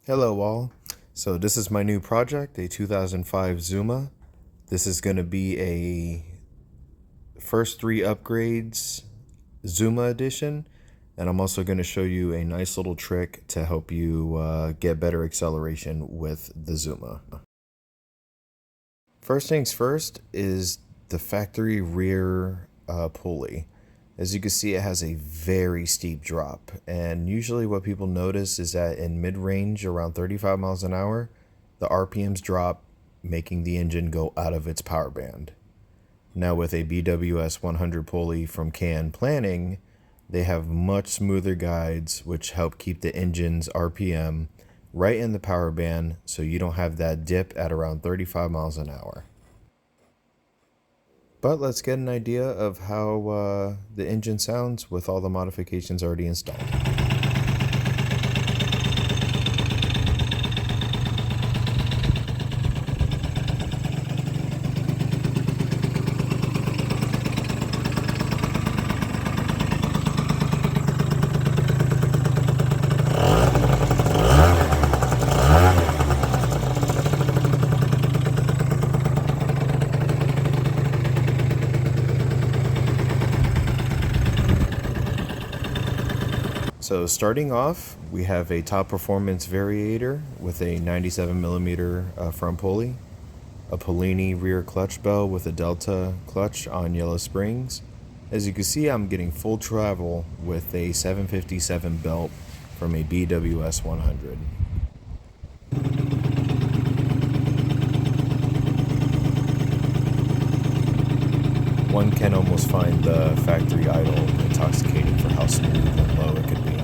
Hello all. So this is my new project, a 2005 Zuma. This is going to be a first three upgrades Zuma edition, and I'm also going to show you a nice little trick to help you get better acceleration with the Zuma. First things first is the factory rear pulley. As you can see, it has a very steep drop, and usually what people notice is that in mid-range around 35 miles an hour, the RPMs drop, making the engine go out of its power band. Now with a BWS 100 pulley from Can Planning, they have much smoother guides which help keep the engine's RPM right in the power band so you don't have that dip at around 35 miles an hour. But let's get an idea of how the engine sounds with all the modifications already installed. So starting off, we have a top performance variator with a 97mm front pulley, a Polini rear clutch bell with a Delta clutch on yellow springs. As you can see, I'm getting full travel with a 757 belt from a BWS 100. One can almost find the factory idle intoxicating for how smooth and low it could be.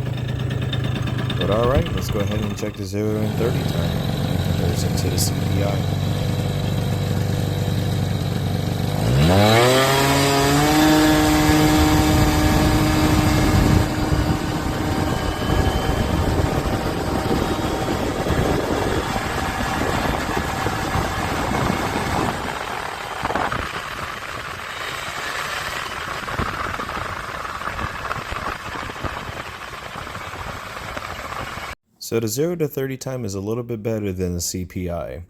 But alright, let's go ahead and check the 0 and 30 time in comparison to the CPI. So the 0 to 30 time is a little bit better than the CPI.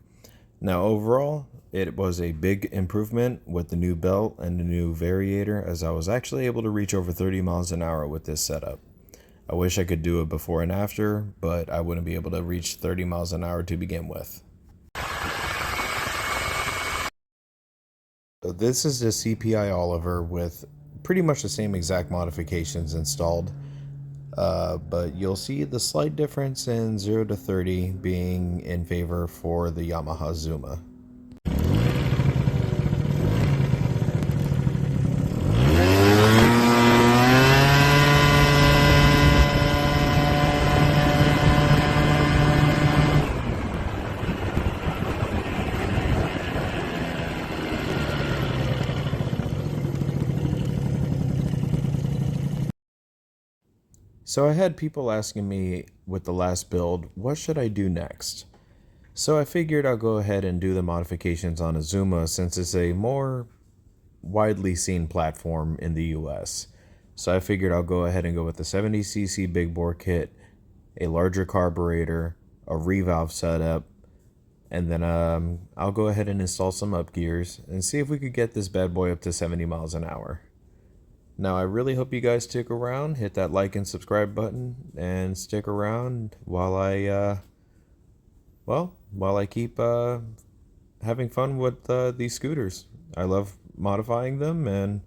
Now overall, it was a big improvement with the new belt and the new variator, as I was actually able to reach over 30 miles an hour with this setup. I wish I could do it before and after, but I wouldn't be able to reach 30 miles an hour to begin with. So this is the CPI Oliver with pretty much the same exact modifications installed. But you'll see the slight difference in 0 to 30 being in favor for the Yamaha Zuma. So I had people asking me with the last build, what should I do next? So I figured I'll go ahead and do the modifications on a Zuma since it's a more widely seen platform in the US. So I figured I'll go ahead and go with the 70cc big bore kit, a larger carburetor, a revalve setup, and then I'll go ahead and install some up gears and see if we could get this bad boy up to 70 miles an hour. Now, I really hope you guys stick around, hit that like and subscribe button, and stick around while I keep having fun with these scooters. I love modifying them, and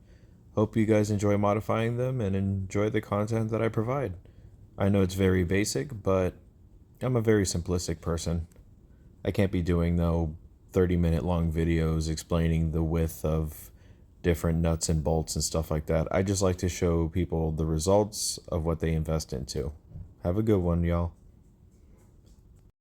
hope you guys enjoy modifying them and enjoy the content that I provide. I know it's very basic, but I'm a very simplistic person. I can't be doing no 30-minute long videos explaining the width of different nuts and bolts and stuff like that. I just like to show people the results of what they invest into. Have a good one, y'all.